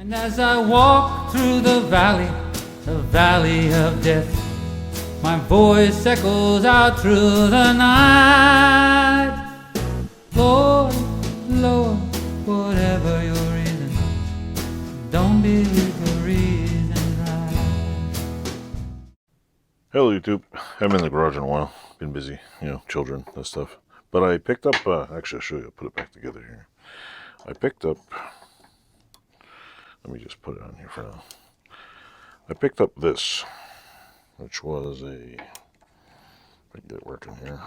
And as I walk through the valley of death, my voice echoes out through the night. Lord, Lord, whatever your reason, don't believe the reason right. Hello YouTube, I'm in the garage in a while, been busy, children, that stuff. But I picked up, actually I'll show you, I'll put it back together here. I picked up, let me just put it on here for now. I picked up this, which was a, if I can get it working here.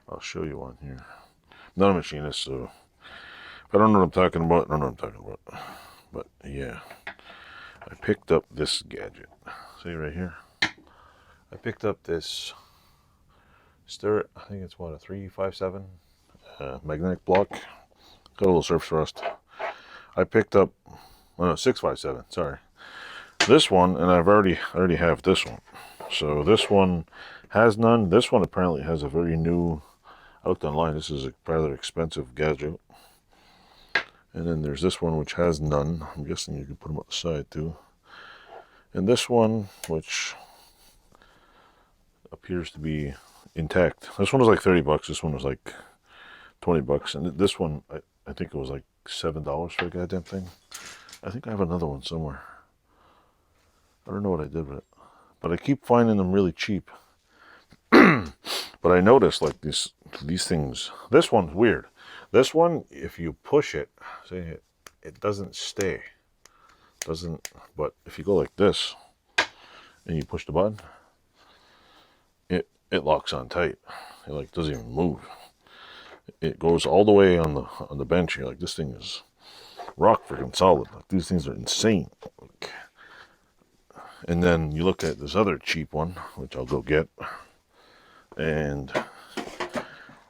I'll show you on here. I'm not a machinist, so if I don't know what I'm talking about, I don't know what I'm talking about. But yeah, I picked up this gadget. See right here? I picked up this Starrett, I think it's what, a 357 magnetic block. Got a little surface rust. I picked up, oh no, 657, sorry. This one, and I already have this one. So this one has none. This one apparently has a very new, I looked online, this is a rather expensive gadget. And then there's this one which has none. I'm guessing you can put them on the side too. And this one, which appears to be intact. This one was like 30 bucks. This one was like 20 bucks. And this one, I think it was like $7 for the goddamn thing. I think I have another one somewhere. I don't know what I did with it. But I keep finding them really cheap. But I noticed like these things. This one's weird. This one, if you push it, see, it doesn't stay. But if you go like this and you push the button, it locks on tight. It like doesn't even move. It goes all the way on the bench here. Like this thing is rock freaking solid. Like these things are insane. Like, and then you look at this other cheap one, which I'll go get. And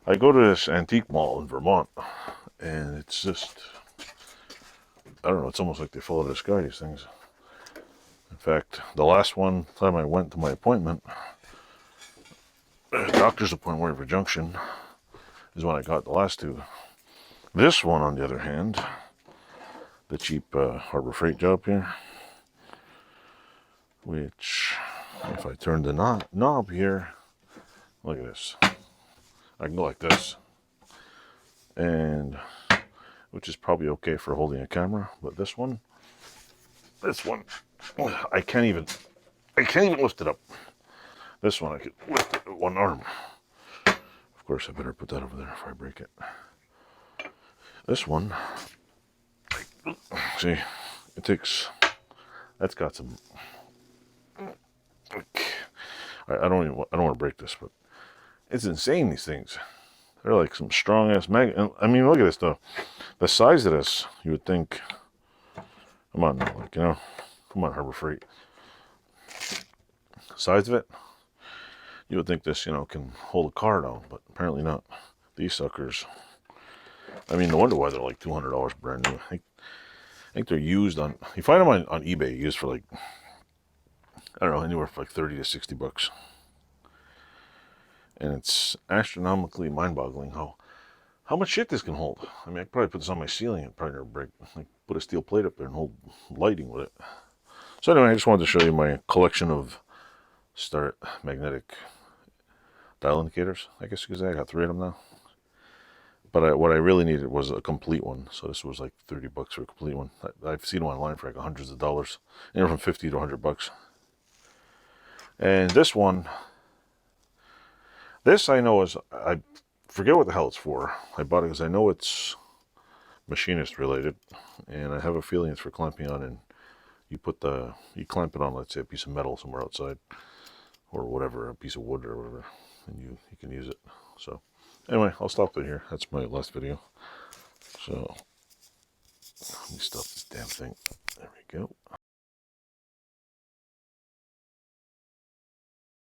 I go to this antique mall in Vermont, and it's just, I don't know, it's almost like they fall out of the sky, these things. In fact, the last time I went to my appointment, doctor's appointment, River Junction, is when I got the last two. This one, on the other hand, the cheap Harbor Freight job here, which, if I turn the knob here, look at this. I can go like this, and which is probably okay for holding a camera. But this one, I can't even lift it up. This one I could lift it with one arm. Of course, I better put that over there before I break it. This one, see, it takes. That's got some. I don't want to break this, but it's insane. These things, they're like some strong ass magnet. I mean, look at this though. The size of this, you would think. Come on, now, like come on, Harbor Freight. The size of it, you would think this, can hold a car down, but apparently not. These suckers. I mean, no wonder why they're like $200 brand new. I think they're used on. You find them on eBay used for like, I don't know, anywhere from like 30 to 60 bucks. And it's astronomically mind-boggling how much shit this can hold. I mean, I could probably put this on my ceiling and probably never break. Like put a steel plate up there and hold lighting with it. So anyway, I just wanted to show you my collection of Starrett magnetic dial indicators. I guess you could say I got 3 of them now. But what I really needed was a complete one. So this was like 30 bucks for a complete one. I've seen them online for like hundreds of dollars, anywhere from 50 to 100 bucks. And this one, this I know is, I forget what the hell it's for. I bought it because I know it's machinist related, and I have a feeling it's for clamping on. And you clamp it on, let's say, a piece of metal somewhere outside, or whatever, a piece of wood or whatever, and you can use it. So anyway, I'll stop it here. That's my last video. So let me stop this damn thing. There we go.